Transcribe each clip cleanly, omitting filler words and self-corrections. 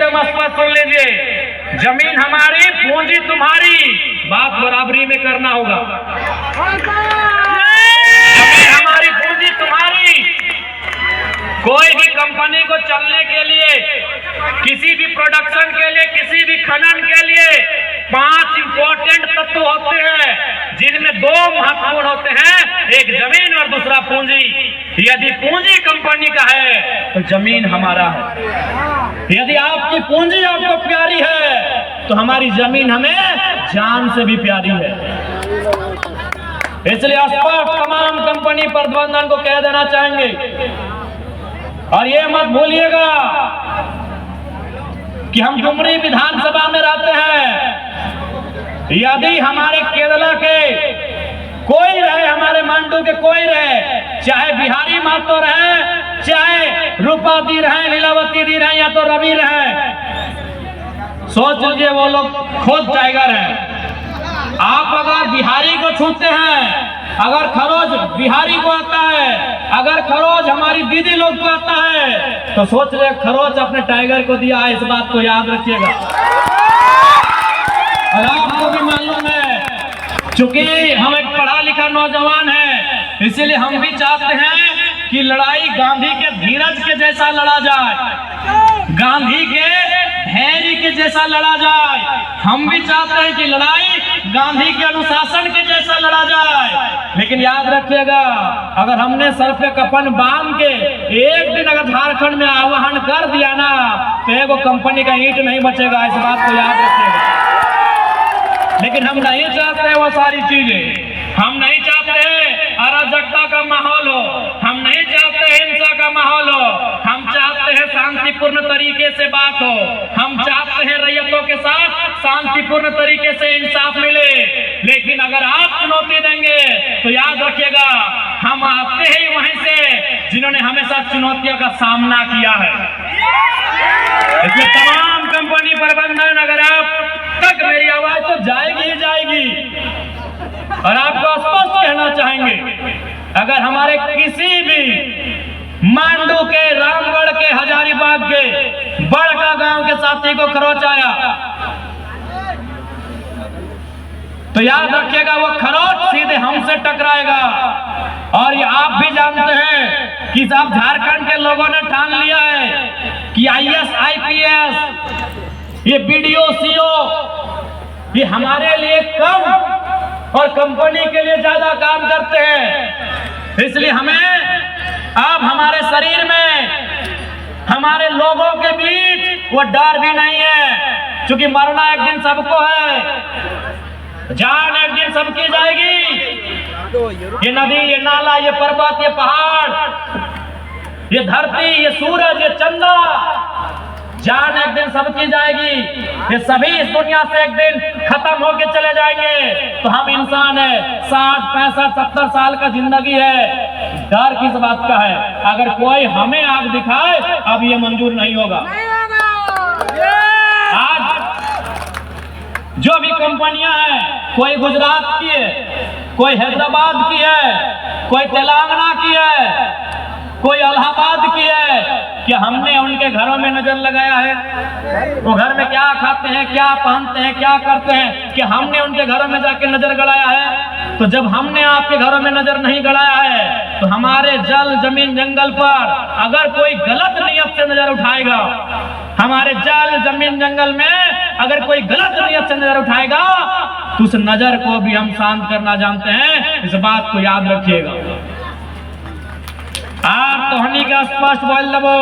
एकदम स्पष्ट सुन लीजिए, जमीन हमारी, पूंजी तुम्हारी, बात बराबरी में करना होगा। जमीन हमारी, पूंजी तुम्हारी। कोई भी कंपनी को चलने के लिए, किसी भी प्रोडक्शन के लिए, किसी भी खनन के लिए 5 इंपॉर्टेंट तत्व होते हैं, जिनमें 2 महत्वपूर्ण होते हैं, एक जमीन और दूसरा पूंजी। यदि पूंजी कंपनी का है तो जमीन हमारा है। यदि आपकी पूंजी आपको प्यारी है तो हमारी जमीन हमें जान से भी प्यारी है। इसलिए स्पष्ट तमाम कंपनी प्रबंधन को कह देना चाहेंगे, और ये मत भूलिएगा कि हम डुमरी विधानसभा में रहते हैं। यदि हमारे केरला के कोई रहे, हमारे मांडू के कोई रहे, चाहे बिहारी महतो रहे, चाहे रूपा दी रहे, लीलावती दी रहे, या तो रवि रहे, सोच लीजिए वो लोग खुद टाइगर हैं। आप अगर बिहारी को छूते हैं, अगर खरोज बिहारी को आता है, अगर खरोज हमारी दीदी लोग को आता है, तो सोच रहे खरोज अपने टाइगर को दिया है। इस बात को याद रखिएगा। और आपको भी मालूम है, चूंकि हम एक पढ़ा लिखा नौजवान है, इसीलिए हम भी चाहते हैं कि लड़ाई गांधी के धीरज के जैसा लड़ा जाए, गांधी के धैर्य के जैसा लड़ा जाए। हम भी चाहते हैं कि लड़ाई गांधी के अनुशासन के जैसा लड़ा जाए। लेकिन याद रखिएगा, अगर हमने सर पे कफन बांध के एक दिन अगर झारखंड में आह्वान कर दिया ना, तो एगो कंपनी का ईंट नहीं बचेगा। इस बात को याद रखिएगा। लेकिन हम नहीं चाहते वो सारी चीजें। हम नहीं चाहते अराजकता का माहौल हो, हम नहीं चाहते हिंसा का माहौल हो, हम चाहते हैं शांतिपूर्ण तरीके से बात हो, हम चाहते हैं रैयतों के साथ शांतिपूर्ण तरीके से इंसाफ मिले। लेकिन अगर आप चुनौती देंगे तो याद रखिएगा, हम आते ही वहीं से जिन्होंने हमेशा चुनौतियों का सामना किया है। इसलिए तमाम कंपनी प्रबंधन, अगर आप तक मेरी आवाज तो जाएगी ही जाएगी, और आपको स्पष्ट कहना चाहेंगे, अगर हमारे किसी भी मांडू के, रामगढ़ के, हजारीबाग के, बड़का गांव के साथी को खरोच आया, तो याद रखिएगा वो खरोच सीधे हमसे टकराएगा। और ये आप भी जानते हैं कि साहब झारखंड के लोगों ने ठान लिया है कि IAS, IPS, ये BDO, CO, ये हमारे लिए कम और कंपनी के लिए ज्यादा काम करते हैं। इसलिए हमें अब हमारे शरीर में, हमारे लोगों के बीच वो डर भी नहीं है, क्योंकि मरना एक दिन सबको है, जान एक दिन सबकी जाएगी। ये नदी, ये नाला, ये पर्वत, ये पहाड़, ये धरती, ये सूरज, ये चंदा, जान एक दिन सबकी जाएगी। ये सभी इस दुनिया से एक दिन खत्म होके चले जाएंगे। तो हम इंसान है, 60, 65, 70 साल का जिंदगी है, डर किस बात का है? अगर कोई हमें आग दिखाए, अब ये मंजूर नहीं होगा। आज जो भी कंपनियां हैं, कोई गुजरात की है, कोई हैदराबाद की है, कोई तेलंगाना की है, कोई इलाहाबाद की है, क्या हमने उनके घरों में नजर लगाया है? वो घर में क्या खाते हैं, क्या पहनते हैं, क्या करते हैं, क्या हमने उनके घरों में जाके नजर गड़ाया है? तो जब हमने आपके घरों में नजर नहीं गड़ाया है, तो हमारे जल, जमीन, जंगल पर अगर कोई गलत नियत से नजर उठाएगा, हमारे जल, जमीन, जंगल में अगर कोई गलत नियत से नजर उठाएगा, तो उस नजर को भी हम शांत करना जानते हैं। इस बात को याद रखिएगा। आप तोहनी का स्पष्ट बोल दबो,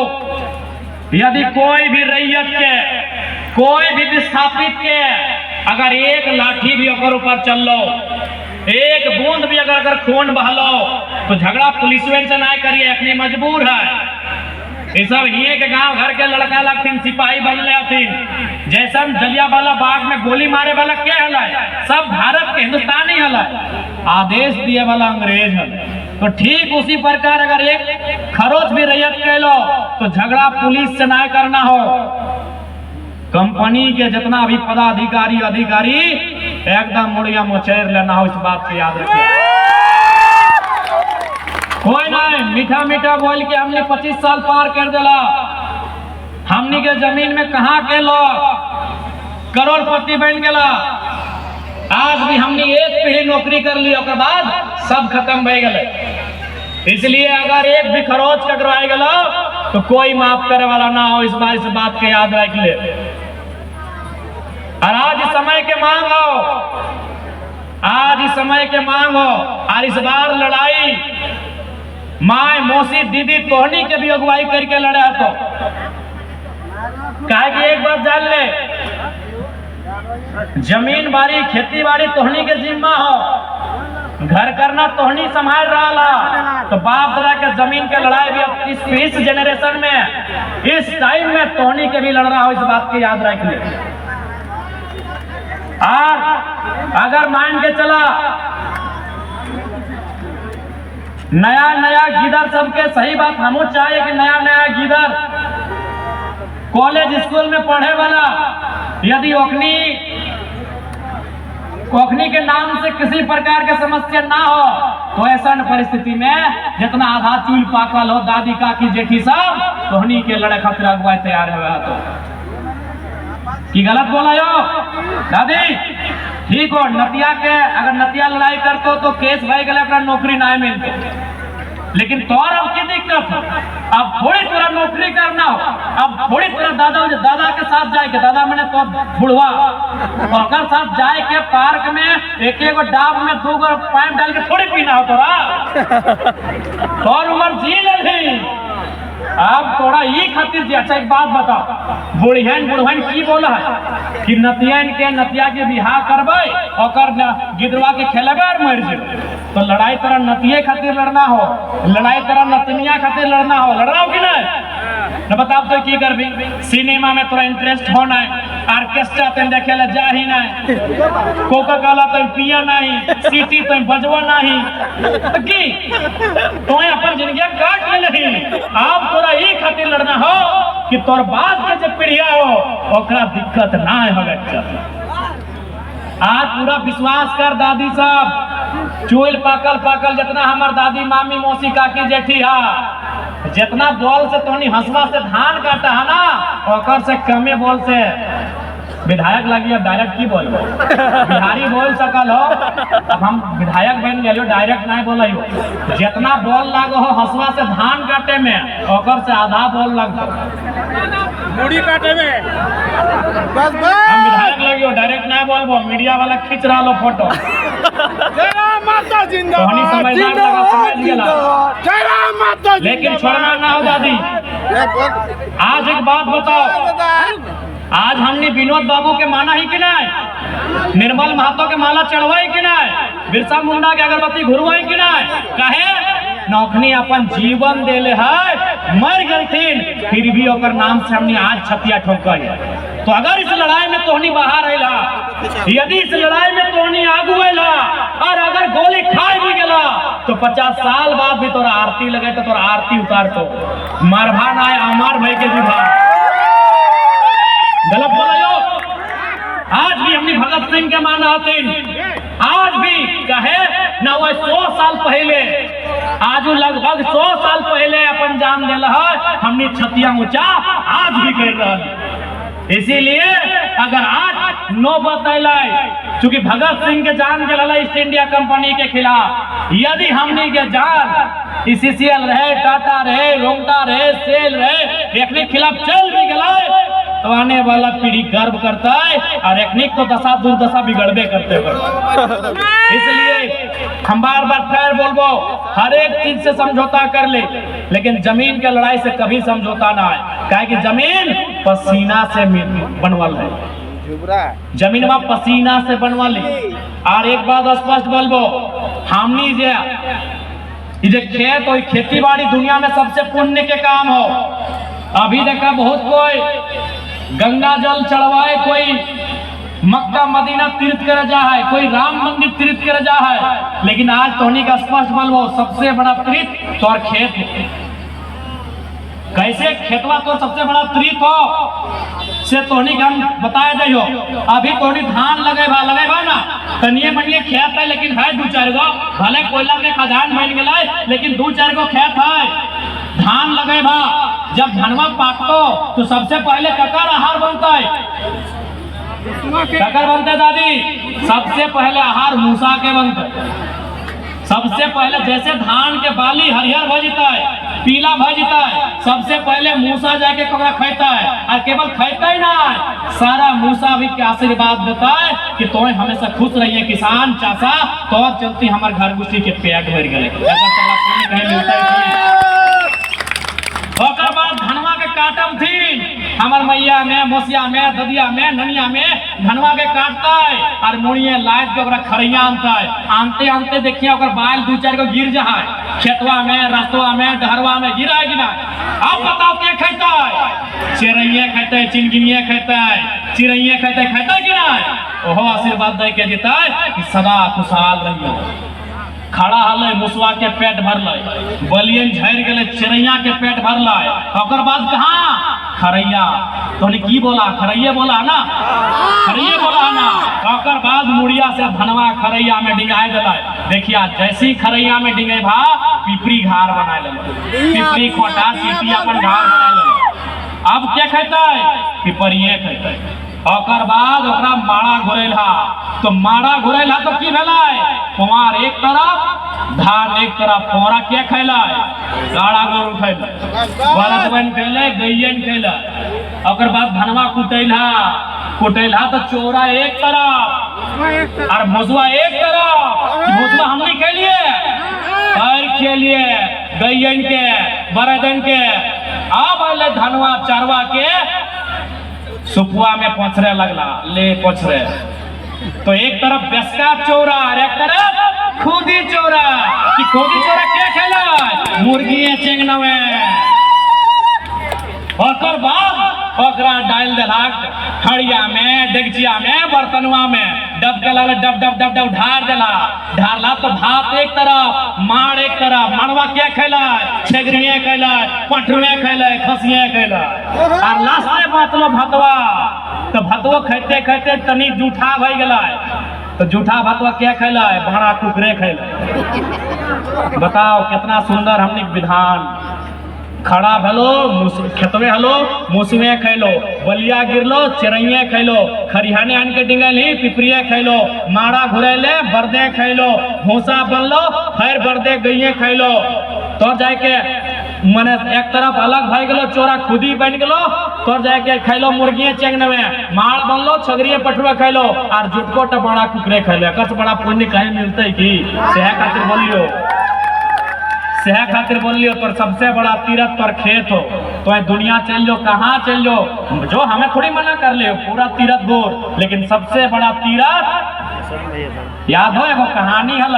यदि कोई भी रैयत के, कोई भी विस्थापित के अगर एक लाठी भी अगर ऊपर चल लो, एक बूंद भी अगर खून बहलो, तो झगड़ा पुलिस से ना करिए, अपनी मजबूर है। ये सब ये के गांव घर के लड़का लगथिन, सिपाही बन लेथिन, जैसा जलियांवाला बाग में गोली मारे वाला क्या हला, सब भारत के हिंदुस्तानी हला, आदेश दिए वाला अंग्रेज है। तो ठीक उसी प्रकार अगर एक खरोच भी रैयत कह लो, तो झगड़ा पुलिस से ना करना हो। कंपनी के जितना भी पदाधिकारी, अधिकारी एकदम मुड़िया मोचेर लेना हो। इस बात को याद रखिए। कोई नहीं मीठा मीठा बोल के हमने 25 साल पार कर दिला, हमने हमनी के जमीन में कहाँ के लोग करोड़पति बन गया। आज भी हमने एक पीढ़ी नौकरी कर ली, उसके बाद सब खत्म हो गए। इसलिए अगर एक भी खरोच कटवाए गलो तो कोई माफ करे वाला ना हो। इस बात के याद रख ले। और आज इस समय के मांग हो, आज इस समय के मांग हो। और इस बार लड़ाई माए मौसी दीदी तोहनी के भी अगुवाई करके लड़ा तो कहे कि एक बात जान ले, जमीन बाड़ी खेती बाड़ी तोहनी के जिम्मा हो, घर करना तोहनी संभाल रहा। तो बाप दादा के जमीन के लड़ाई भी अब इस जनरेशन में, इस टाइम में तोहनी के भी लड़ रहा हो। इस बात की याद रख ले। और अगर मान के चला नया नया गिदर सबके, सही बात हम चाहे कि नया नया गिदर कॉलेज स्कूल में पढ़े वाला यदि ओखनी के नाम से किसी प्रकार के समस्या ना हो तो ऐसा परिस्थिति में जितना आधा चूल पाकल हो दादी काकी जेठी सब तोहनी के लड़े खातिर अगुवाई तैयार हुआ। तो की गलत बोला यो दादी? ठीक हो, नतिया के अगर नतिया लड़ाई करतो तो केस भाई गले अपना नौकरी ना मिलते। लेकिन तोर अब की दिक्कत, अब थोड़ी तोरा नौकरी करना हो, अब थोड़ी तोरा दादा के साथ जाए के, दादा मैंने तो बुढ़वा और साथ जाए के पार्क में एक एक डाब में 2 पाइप डाल के थोड़ी पीना हो तोरा। तोर उम्र जी ले अब थोड़ा ये खातिर जी। अच्छा एक बात बताओ, बुढ़हन की बोला है कि नतिया के बिहार करबे और गिदरवा के खेलेबे और मर जेबे। तो लड़ाई तरह नतिये खातिर लड़ना हो, लड़ाई तरह नतनिया खातिर लड़ना हो, लड़ रहा हो कि नहीं? न बताओ तो की करबी? सिनेमा में तोरा इंटरेस्ट हो ना, ऑर्केस्ट्रा तुम देखे ले जा ही नहीं, कोका कोला तुम पिया नहीं, सीटी तुम बजवा नहीं, की तो अपन जिंदगी काट ले नहीं। आप तोरा ये खातिर लड़ना हो कि तोर बाद के जब पीढ़िया हो ओकरा दिक्कत ना होवे। आज पूरा विश्वास कर दादी साहब, चूल पाकल जितना हमार दादी मामी मौसी काकी जेठी है, जितना बोल से तोनी हंसवा से धान काटा है ना, ओकर से कमे बोल से विधायक लगी। अब डायरेक्ट की बोल बिहारी बोल सकल हो, अब हम विधायक बन गए हो, डायरेक्ट नहीं बोल हो। जितना बोल लगो हो हंसवा से धान काटे में, ओकर से आधा बोल लगो मुड़ी काटे में। बस हम विधायक लगी हो, डायरेक्ट नहीं बोलबो, मीडिया वाला खींच रहा लो फोटो। लेकिन छोड़ना ना हो दादी। आज एक बात बताओ, आज हमने विनोद बाबू के माना ही कि नहीं? निर्मल महतो के माला चढ़वाई कि नहीं? बिरसा मुंडा के अगरबत्ती घुरवाई कि नहीं? कहे नौखनी अपन जीवन देले है, मर गलथिन फिर भी ओकर नाम से हमने आज छतिया ठोका है। तो अगर इस लड़ाई में तोहनी बाहर आइला, यदि इस लड़ाई में तोहनी आगू आइला और अगर गोली खाए भी गेला तो 50 साल बाद भी तोरा आरती लगे तो तोरा आरती उतार तो मरभा ना अमर भाई के विभा। गलत बोला यो। आज भी हमने भगत सिंह के माना होते, आज भी कहे ना वो 100 साल पहले, आज लगभग 100 साल पहले अपन जान दिला है, हमने छतिया ऊंचा आज भी कर रहा है। इसीलिए अगर आज नौबत आए, चूंकि भगत सिंह के जान के लड़ा ईस्ट इंडिया कंपनी के खिलाफ, यदि हमने के जान ICCL रहे, टाटा रहे, रोंगटा रहे, सेल रहे, एक खिलाफ चल भी गए तो आने वाला पीढ़ी गर्व करता है और एक तो दशा दुर्दशा बिगड़बे करते हैं। इसलिए हम बार बार फिर बोलबो, हर एक चीज से समझौता कर ले, लेकिन जमीन के लड़ाई से कभी समझौता ना है। काहे कि जमीन पसीना से बनवल है, जमीन में पसीना से बनवल है। और एक बात स्पष्ट बोलबो, हमनी जे खेत और खेती बाड़ी दुनिया में सबसे पुण्य के काम हो। अभी देखा बहुत कोई गंगा जल चढ़वाए, कोई मक्का मदीना तीर्थ कर जा है, कोई राम मंदिर तीर्थ कर जा है, लेकिन आज तोहनी का स्पष्ट बोलबो सबसे बड़ा तीर्थ तोर खेत। कैसे खेतवा तो सबसे बड़ा तीर्थ हो से तोहनी का हम बताया जाइयो। अभी तोहनी धान लगेबा ना, तनिए मनिए खेत है, लेकिन है 2-4 गो, भले कोयला के खदान बन गए लेकिन 2-4 गो खेत है। धान लगे भा जब धनवा पाकतो तो सबसे पहले ककर आहार बनता है, ककर बनते दादी, सबसे पहले आहार मूसा के बनते। सबसे पहले जैसे धान के बाली हरिहर भजता है, पीला भजता है, सबसे पहले मूसा जाके ककरा खाता है, और केवल खाता ही ना, सारा मूसा भी के आशीर्वाद देता है कि तुम्हें हमेशा खुश रहिए किसान चाचा, तो चलती हमारे घर गुस्सी के पेट भर गए। कहीं मिलता है बाद धनवा के काटम थी हमार मैया में, मोसिया में, ददिया में, ननिया में धनवा के काटता है और मुड़िए लाद के ओकरा खरैया आनता है। आनते आनते देखिए ओकर बाल दू चार को गिर जाए खेतवा में, रस्तवा में, डहरवा में गिरा है कि ना। अब बताओ क्या खाता है? चिड़ैया खाता है, चिनगिनिया खाता है, चिड़ैया खाता है, खाता है कि ना। ओहो आशीर्वाद दे के देता है कि सदा खुशहाल रहियो। खड़ा हल मुसवा के पेट भरल, बलियन झड़ गए चिड़ैया के पेट भरल, और बाद कहाँ खरैया, तो की बोला खरैया बोला ना, खरैया बोला ना। और बाद मुड़िया से धनवा खरैया में डिंगाए दिला। देखिए जैसी खरैया में डिंगे भा पिपरी घार बना ले, पिपरी खोटा सीटी अपन घार बना ले। अब क्या खाता है? पिपरिये खाता है। और बाद ओकरा माड़ा घुरेला, तो माड़ा घुरेला तो की भेला है? कुमार एक तरफ, धान एक तरफ। पोरा क्या खैला है? गाड़ा गोरू खैला, बरदवन खैले, गैयन खैला। और बाद धनवा कुटैला, कुटैला तो चोरा एक तरफ और मुसवा एक तरफ। मुसवा हमने खेलिए और खेलिए गैयन के, बरदन के। अब अले धनवा चरवा के सुपुआ में पहुंचने लगला, ले पहुंचरे तो एक तरफ बेसका चोरा और एक तरफ खुदी चोरा। कि खुदी चोरा क्या खेला? मुर्गी चेंगनवे। और बाद ओकरा डाल देलाक हड़िया में, डेगचिया में, बर्तनवा में, डब के लाल डब डब डब डब ढार देला। ढारला तो भात एक तरफ, माड़ एक तरफ। माड़वा क्या खेला? छेगरिये खेला, पठरुए खेला, खसिये खेला। और लास्ट में बातलो भतवा, तो भतवा खाते खाते तनी जूठा भई गेला। तो जूठा भतवा क्या खेला? भाड़ा कुकरे खेला। बताओ कितना सुंदर हमने विधान। खड़ा भलो खेतवे हलो, मौसमे खैलो, बलिया गिरलो, चिड़ैया खैलो, खरिहाने आन के डिंगल ही पिपरिया खैलो, माड़ा घुरेले बर्दे खैलो, भूसा बनलो फिर बर्दे गइये खैलो। तो जाके मने एक तरफ अलग भाई गेलो, चोरा खुदी बन गेलो। तो जाके खैलो मुर्गिये चेंगनवे, माड़ बनलो, छगरिये पठुआ खैलो और जुटको बड़ा कुकरे खैलो। एकस बड़ा पुण्य कहीं मिलते की? सेह खातिर बोलियो, सेह खातिर बोल लियो। तो सबसे बड़ा तीरथ पर खेत हो तो दुनिया चल लो, कहाँ चल लो, जो हमें थोड़ी मना कर ले, पूरा तीरथ गोर। लेकिन सबसे बड़ा तीरथ याद हो, एगो कहानी हल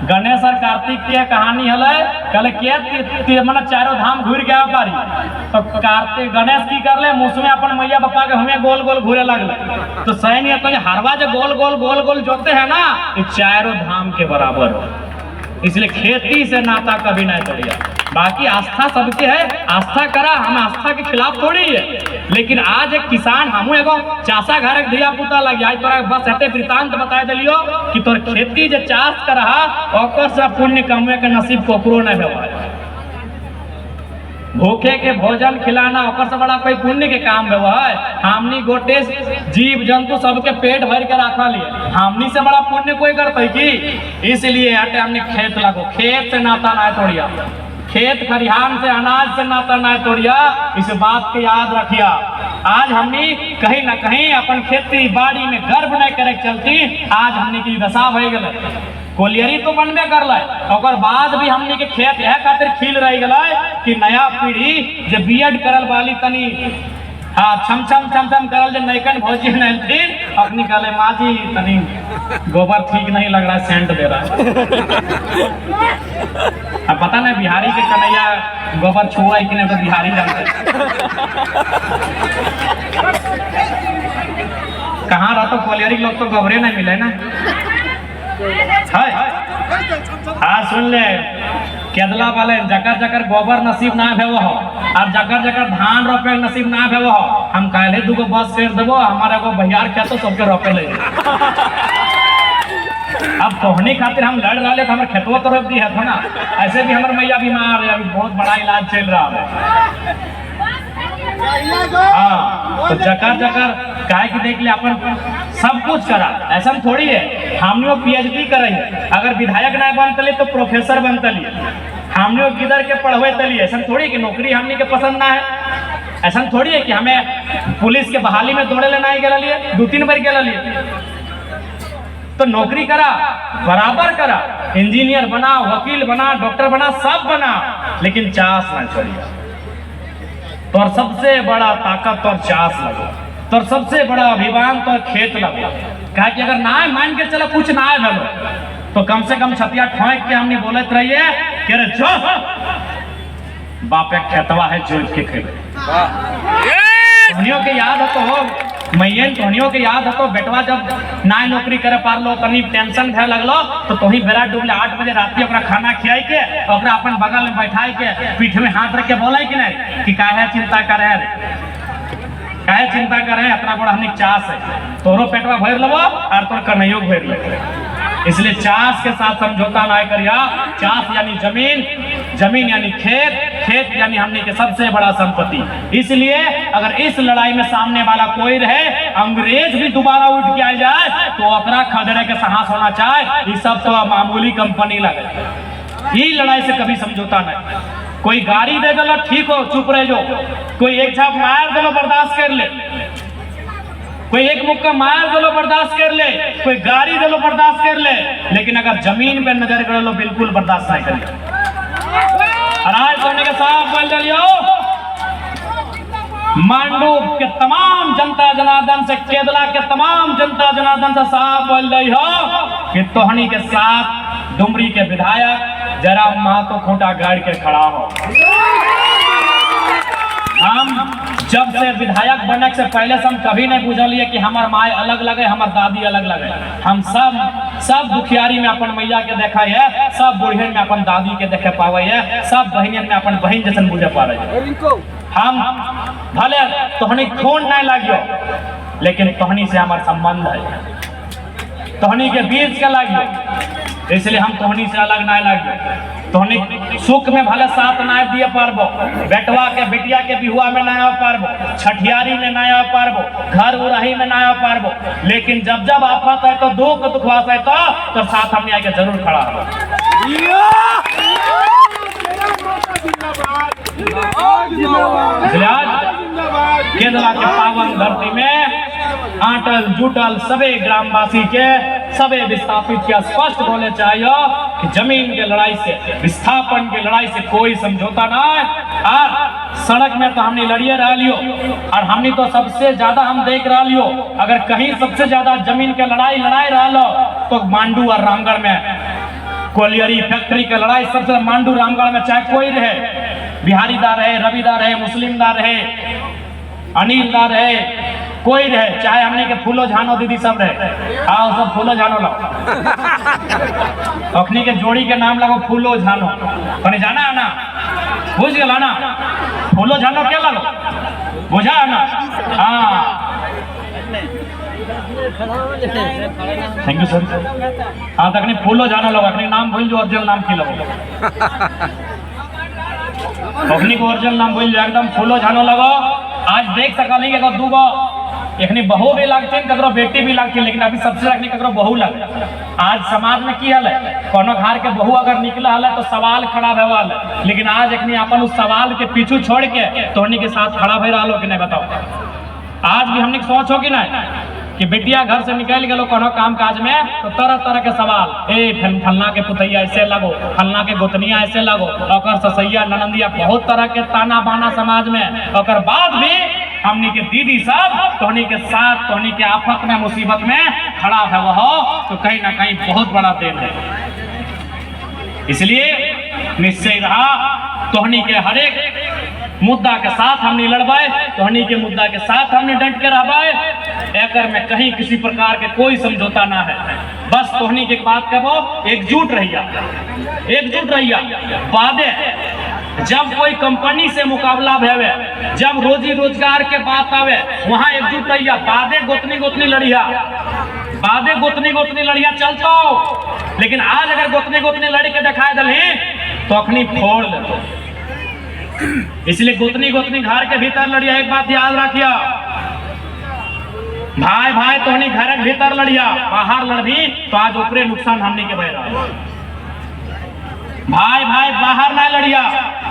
गणेश और कार्तिक के कहानी हल। कल के मन चारों धाम घूर गया पारी। तो कार्तिक गणेश की कर ले, मुँह अपन मैया बापा के हमें गोल गोल घूरे लगले। तो सही नहीं तो हरवा जो गोल गोल गोल गोल जोते है ना, ये चारों धाम के बराबर हो। इसलिए खेती से नाता कभी नहीं तोड़िया। बाकी आस्था सबके है, आस्था करा, हम आस्था के खिलाफ थोड़ी है। लेकिन आज एक किसान, हम एगो चासा घर के धिया पुता लग जाए, तोरा बस एते वृतांत बता दिलियो कि तोर खेती जो चाष कर ओकर से पुण्य कमवे के नसीब कोकरो नहीं है। भूखे के भोजन खिलाना ओकर से बड़ा कोई पुण्य के काम है? हमनी गोटे जीव जंतु सबके पेट भर के रखा लिए, हमनी से बड़ा पुण्य कोई करते की? इसलिए हटे हमने खेत लगो, खेत से नाता ना तोड़िया, खेत खरिहान से अनाज से नाता ना तोड़िया। इस बात के याद रखिया। आज हमनी कहीं ना कहीं अपन खेती बाड़ी में गर्व नहीं करे चलती, आज हमनी की दशा हो गई। कोलियरी तो बनबे कर और बाद भी हमने के खेत यह खातिर खिल रही गए कि नया पीढ़ी जो बीएड करल वाली तनी हाँ छम छम छम छम करल जो नैकन भौजी नहीं थी, अपनी कहले माँ जी तनी गोबर ठीक नहीं लग रहा, सेंट दे रहा है। अब पता नहीं बिहारी के कन्हैया गोबर छुआ कि नहीं, तो बिहारी जानते कहाँ रहा। तो कोलियरी लोग तो गोबरे नहीं मिले ना। हाँ सुन ले, केदला वाले जकर जकर गोबर नसीब ना भेवो हो और जकर जकर धान रोपे नसीब ना भेवो हो, हम काले दूगो बस फेर देवो, हमारे को भैयार खेतो सबके रोपे ले। अब तोहनी खातिर हम लड़ रहा है तो हमारे खेतवा तो रोक दी है ना, ऐसे भी हमारे मैया बीमार है, अभी बहुत बड़ा इलाज चल रहा है। हाँ, तो जकर जकर काहे कि देख ले अपन सब कुछ करा, ऐसा थोड़ी है। हमने वो PhD कर रही है, अगर विधायक ना बनतली तो प्रोफेसर बनतली, हमने वो किधर के पढ़वे तली, ऐसा थोड़ी कि नौकरी हमने के पसंद ना है, ऐसा थोड़ी है कि हमें पुलिस के बहाली में दौड़े लेना ही गला लिए 2-3 बार गला लिए। तो नौकरी करा, बराबर करा, इंजीनियर बना, वकील बना, डॉक्टर बना, सब बना, लेकिन चास ना छोड़िए। तोर सबसे बड़ा ताकत और चास लगो, तोर सबसे बड़ा अभिमान तो खेत लगो। कहा कि अगर ना मान के चलो कुछ ना भलो तो कम से कम छतिया ठोंक के हमने बोलत रहिए कि अरे जो बाप एक खेतवा है जो के खेले। के याद हो तो मैयन तोहनियों के याद हो तो बेटवा जब ना नौकरी करे पार लो तनी टेंशन भे लगलो तो तोही बेरा डूबले 8 बजे रात ओकरा खाना खियाई के ओकरा अपन बगल में बैठाई के पीठ में हाथ रख के बोलाई कि नहीं कि काहे चिंता करे रे, काहे चिंता करे, इतना बड़ा हमने चास है, तोरो पेटवा भर लेबो और तोर कन्हैयो भर लेबो। इसलिए चास के साथ समझौता ना करिया। चास यानी जमीन, जमीन यानी खेत, खेत यानी हमने के सबसे बड़ा संपत्ति। इसलिए अगर इस लड़ाई में सामने वाला कोई रहे, अंग्रेज भी दोबारा उठ के आ जाए तो ओकरा खदरे के साहस होना चाहिए। ये सब तो मामूली कंपनी लगे, ये लड़ाई से कभी समझौता नहीं। कोई गाड़ी दे दो ठीक हो चुप रह जो, कोई एक झाप मार दो बर्दाश्त कर ले, कोई एक मुक्का मार दो बर्दाश्त कर ले, कोई गाड़ी दे लो बर्दाश्त कर ले, लेकिन अगर जमीन पे नजर कर लो बिल्कुल बर्दाश्त नहीं करिए। अनाज करने के साथ बोल लियो मांडूप के तमाम जनता जनार्दन से, केदला के तमाम जनता जनार्दन से साफ बोल रही हो कि तोहनी के साथ डुमरी के विधायक जरा महतो खूंटा गाड़ के खड़ा हो। हम जब से विधायक बनने से पहले से हम कभी नहीं बुझलिए कि हमार माय अलग लगे, हमार दादी अलग लगे। हम सब दुखियारी में अपन मैया के देखा है, सब बुढ़ियन में अपन दादी के देखे पावे है, सब बहनियन में अपन बहन जैसन बुझे पा रहे है। हम भले तोहनी खून नहीं लागियो, लेकिन तोहनी से हमार संबंध है, तोहनी के बीच के लागियो, इसलिए हम तोहनी से अलग नहीं लागियो। तोहनी सुख में भले साथ ना दिए पारबो, बेटवा के बिटिया के बिहुआ में ना आ पारबो, छठियारी में ना आ पारबो, घर उराही में ना आ पारबो, लेकिन जब जब आफत है तो दुख दुखवास है तो साथ हमने आके जरूर खड़ा हो। केदला के पावन धरती में आटल जुटल सबे ग्रामवासी के, सबे विस्थापित के स्पष्ट बोले चाहिए कि जमीन के लड़ाई से, विस्थापन के लड़ाई से कोई समझौता ना है। और सड़क में तो हमने लड़िए रह लियो, और हमने तो सबसे ज्यादा हम देख रहा लियो, अगर कहीं सबसे ज्यादा जमीन के लड़ाई रहा लो तो मांडू और रामगढ़ में कोलियरी फैक्ट्री के लड़ाई सबसे, मांडू रामगढ़ में चाहे कोई रहे, बिहारी दार रहे, रविदार रहे, मुस्लिम दार रहे, अनिल दार रहे, कोई रहे, चाहे हमने के फूलो झानो दीदी सब रहे, आओ सब फूलो झानो लाओ, अखनी के जोड़ी के नाम लगो फूलो झानो, कहीं जाना आना बुझ गया ना, फूलो झानो क्या लगो बुझा आना। हाँ थैंक यू सर। हाँ तक नहीं फूलो जानो लोग अपने नाम बोल जो ओरिजिनल नाम की लगो, अपनी को ओरिजिनल नाम बोल जो एकदम फूलो जानो लगो। आज देख सका नहीं कि दूगो एखनी बहू भी लगते हैं, ककरो बेटी भी लगती है, लेकिन अभी सबसे रखनी ककरो बहू लगे। आज समाज में की हाल है, कोनो घर के बहू अगर निकला हाल है तो सवाल खड़ा भवाल है, लेकिन आज एखनी अपन उस सवाल के पीछू छोड़ के तोहनी के साथ खड़ा भय रहा कि नहीं बताओ। आज भी हमने सोच हो कि नहीं कि बेटिया घर से निकल गलो कोनो काम काज में तो तरह तरह के सवाल, ए फलना के पुतैया ऐसे लगो, फलना के गोतनिया ऐसे लगो, और ससैया ननंदिया, बहुत तरह के ताना बाना समाज में। और बाद भी हमनी के दीदी सब तोहनी के साथ, तोहनी के आफत में मुसीबत में खड़ा है वो हो, तो कहीं ना कहीं बहुत बड़ा देन है। इसलिए निश्चय रहा तोहनी के हर एक मुद्दा के साथ हमने लड़वाए, तोहनी के मुद्दा के साथ हमने डट के रहवाए, एकर में कहीं किसी प्रकार के कोई समझौता ना है। बस तोहनी की बात कहो, एकजुट रहिया, एकजुट रहिया। बादे जब कोई कंपनी से मुकाबला भेवे, जब रोजी रोजगार के बात आवे, वहां एकजुट रहिया। बादे गोतनी गोतनी लड़िया, बादे गोतनी गोतनी लड़िया चलतो, लेकिन आज अगर गोतनी गोतनी लड़ी के दिखाए दल तो अखनी फोड़ लेते। इसलिए गोतनी गोतनी घर के भीतर लड़िया। एक बात याद रखिया, भाई भाई तोहनी घर के भीतर लड़िया, बाहर लड़बी तो आज ऊपरे नुकसान हमने के बहरा। भाई भाई बाहर ना लड़िया,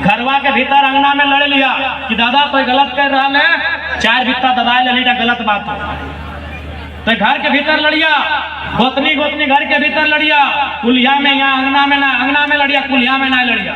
घरवा के भीतर अंगना में लड़ लिया कि दादा कोई गलत कर रहा है, चार बित्ता दबाए ले लीटा, गलत बात है। तो घर के भीतर लड़िया, गोतनी गोतनी घर के भीतर लड़िया, कुलिया में यहाँ अंगना में ना, अंगना में लड़िया, कुलिया में ना लड़िया।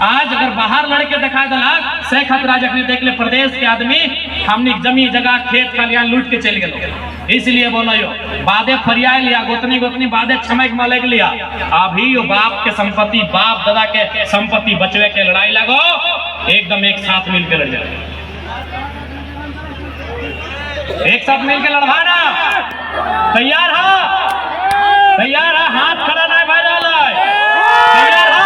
आज अगर बाहर लड़के दिखा दला से खतरा जखने देख ले प्रदेश के आदमी हमने जमी जगह खेत खलियान लूट के चल गए। इसलिए बोलो यो बादे फरियाए लिया, गोतनी गोतनी बादे छमक मलक लिया। अभी यो बाप के संपत्ति, बाप दादा के संपत्ति बचवे के लड़ाई लगो, एकदम एक साथ मिलकर लड़ जाए, एक साथ मिलकर लड़वाना। तैयार है? तैयार है? हाथ खड़ा नहीं भाई डाला, तैयार है?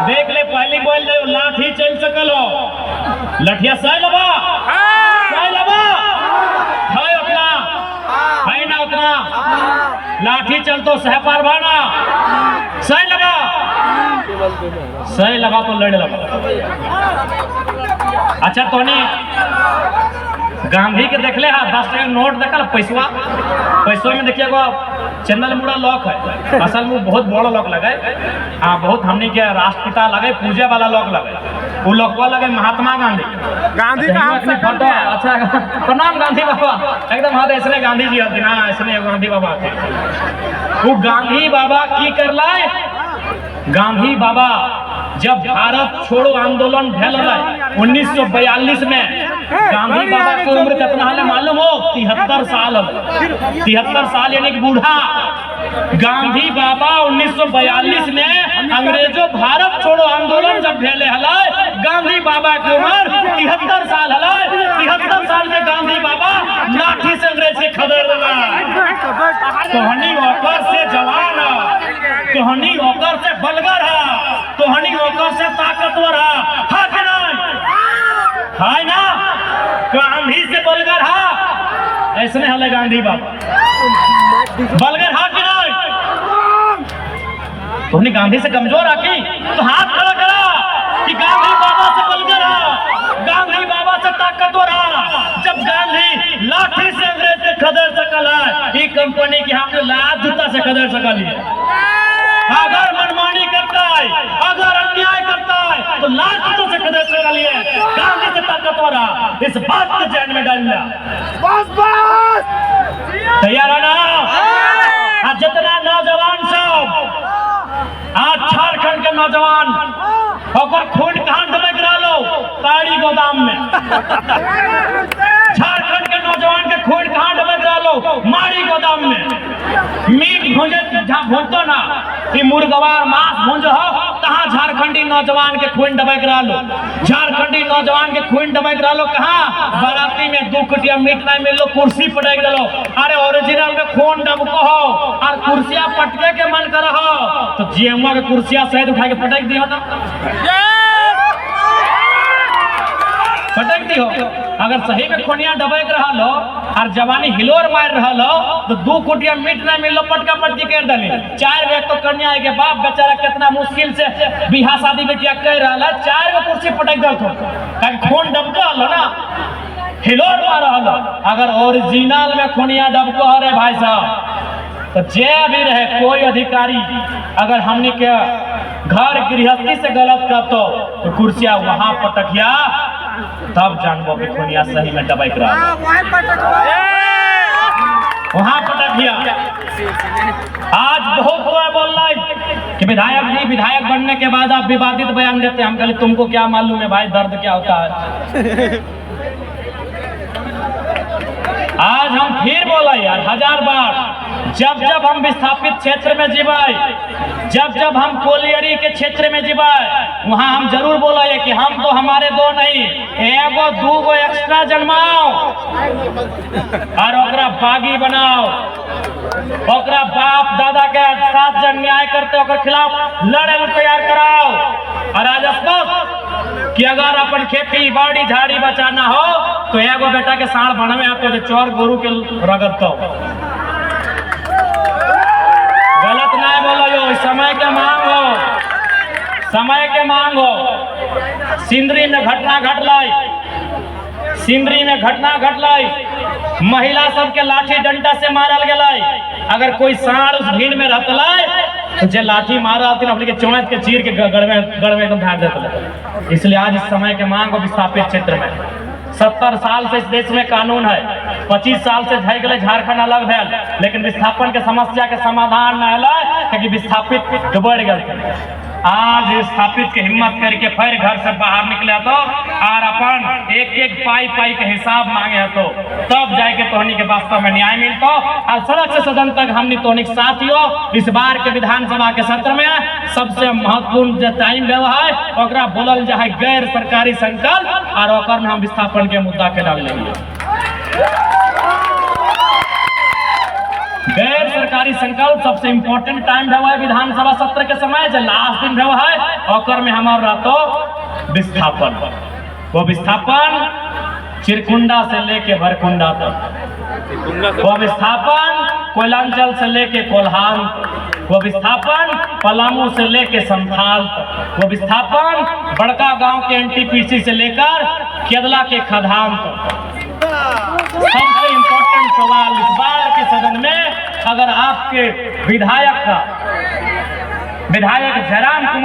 देख ले पहली बोल दे लाठी चल सकलो, लठिया सह लबा, सह लबा, है उतना, है ना उतना, लाठी चल तो सह पार भाना, सह लबा, सह लबा तो लड़ लबा। अच्छा तो नहीं गांधी के देख ले, 10 टका नोट देखल, पैसवा पैसवा में देखिए गो चंदन मुड़ा लॉक है, असल में बहुत बड़ा लॉक लगे, बहुत हमने के राष्ट्रपिता लगे, पूजे वाला लॉक लगे, वो लॉकवा लगे महात्मा गांधी। गांधी का फोटो, अच्छा प्रणाम गांधी बाबा, एकदम हाँ ऐसे गांधी जी आते ना, ऐसे गांधी बाबा आते। वो गांधी बाबा की कर लाए, गांधी बाबा जब भारत छोड़ो आंदोलन भेल रहा 1942 में, गांधी बाबा की उम्र कितना है मालूम हो? 73 साल। 73 साल यानी कि बूढ़ा। गांधी बाबा 1942 में अंग्रेजों भारत छोड़ो आंदोलन जब भेले हलाय, गांधी बाबा की उम्र 73 साल हलाय। 73 साल के गांधी बाबा लाठी से अंग्रेज के खदर तोहनी ओकर से जवान, तोहनी ओकर से बलगर है, तोहनी ओकर से ताकतवर है कि नहीं? है ना? गांधी से बलगर है, ऐसने हले गांधी बाबा बलगर है कि नहीं? तुमने गांधी से कमजोर आकी तो हाथ खड़ा करा कि गांधी बाबा से बलगर है, गांधी बाबा से ताकतवर है। जब गांधी लाठी से अंग्रेज से खदर सकल है, ये कंपनी की हमने लात जूता से खदर सकल है। अगर मनमानी करता है, अगर अन्याय करता है तो लाल जूतों से खदर सकल है, गांधी से ताकतवर है। इस बात को ध्यान में डालना। बस बस तैयार है ना? जितना नौजवान सब आज झारखंड के नौजवान और खून कहां दबक रहा लो? ताड़ी गोदाम में। झारखंड के नौजवान के खून कहां दबक रहा लो? माड़ी गोदाम में। मीट भूंजे जहां भूंजतो ना कि मुर्गवार मांस भूंज हो, कहां झारखंडी नौजवान के खून दबक रहा लो? झारखंडी नौजवान के खून दबक रहा लो कहां? बाराती में 2 कुटिया मीट नहीं मिलो, कुर्सी पटक दलो। अरे ओरिजिनल में खून डबको हो और कुर्सिया पटके के मन कर हो तो जीएमओ के कुर्सिया सहित उठा के पटक दियो ना, पटक दी हो। अगर सही में खोनिया दबक रहा लो और जवानी हिलोर मार रहा लो तो 2 कुटिया मीट नहीं मिलो, पटका पटकी कर दली। 4 बैग तो कन्या के बाप बेचारा कितना मुश्किल से बिहा शादी बेटिया कर रहा है, 4 गो कुर्सी पटक दल तो खून डबको हलो ना, हिलोर मार रहा लो। अगर ओरिजिनल में खोनिया डबको हो रे भाई साहब तो जे भी रहे कोई अधिकारी अगर हमने के घर गृहस्थी से गलत करतो तो कुर्सिया वहां पटकिया, तब जानबो कि खोनिया सही में दबाई करा, वहां पटकिया। आज बहुत हुआ बोल रहा है कि विधायक जी विधायक बनने के बाद आप विवादित बयान देते हैं। हम कहते तुमको क्या मालूम है भाई दर्द क्या होता है? आज हम फिर बोला यार 1000 बार, जब जब हम विस्थापित क्षेत्र में जीवाए, जब जब हम कोलियरी के क्षेत्र में जीवाए, वहां हम जरूर बोला है कि हम तो हमारे 2 नहीं 1 2 गो एक्स्ट्रा जन्माओ और ओकरा बागी बनाओ, ओकरा बाप दादा के साथ जब न्याय करते ओकर खिलाफ लड़े तैयार कराओ। और आज स्पष्ट कि अगर अपन खेती बाड़ी झाड़ी बचाना हो तो 1 गो बेटा के साढ़ बनवे आपको जो चोर गोरू के रगत तो हो, समय के मांग हो, समय के मांग हो। सिंदरी में घटना घटलाई, सिंदरी में घटना घटलाई, महिला सबके लाठी डंडा से मारल गलाई। अगर कोई साढ़ उस भीड़ में रहतलाई तो जे लाठी मारा अपने के चौंत के चीर के गड़ में एकदम ढार देते। इसलिए आज इस समय के मांग हो विस्थापित क्षेत्र में 70 साल से इस देश में कानून है, 25 साल से झड़ गए, झारखंड अलग भेल, लेकिन विस्थापन के समस्या के समाधान न है क्योंकि विस्थापित बढ़ गए। आज विस्थापित के हिम्मत करके फिर घर से बाहर निकले तो और अपन एक एक पाई पाई के हिसाब मांगे तो तब जाके तोहनी के वास्तव में न्याय मिलतो। और सड़क से सदन तक हमने तोहनी के साथियों इस बार के विधानसभा के सत्र में सबसे महत्वपूर्ण जो टाइम देवा है ओकरा बोलल जाए गैर सरकारी संकल्प, और ओकर में हम विस्थापन के मुद्दा के डाल लेंगे। गैर सरकारी संकल्प सबसे इम्पोर्टेंट टाइम है विधानसभा सत्र के समय, जो लास्ट दिन है ओकर में हमारा तो विस्थापन। वो विस्थापन चिरकुंडा से लेके भरकुंडा तक, वो विस्थापन कोयलांचल से लेके कोल्हान तक, वो विस्थापन पलामू से लेके संथाल तक, वो विस्थापन बड़का गांव के एनटीपीसी से लेकर केदला के खदान तक। सबसे इम्पोर्टेंट सवाल इस बार के सदन में, अगर आपके विधायक जयराम कुमार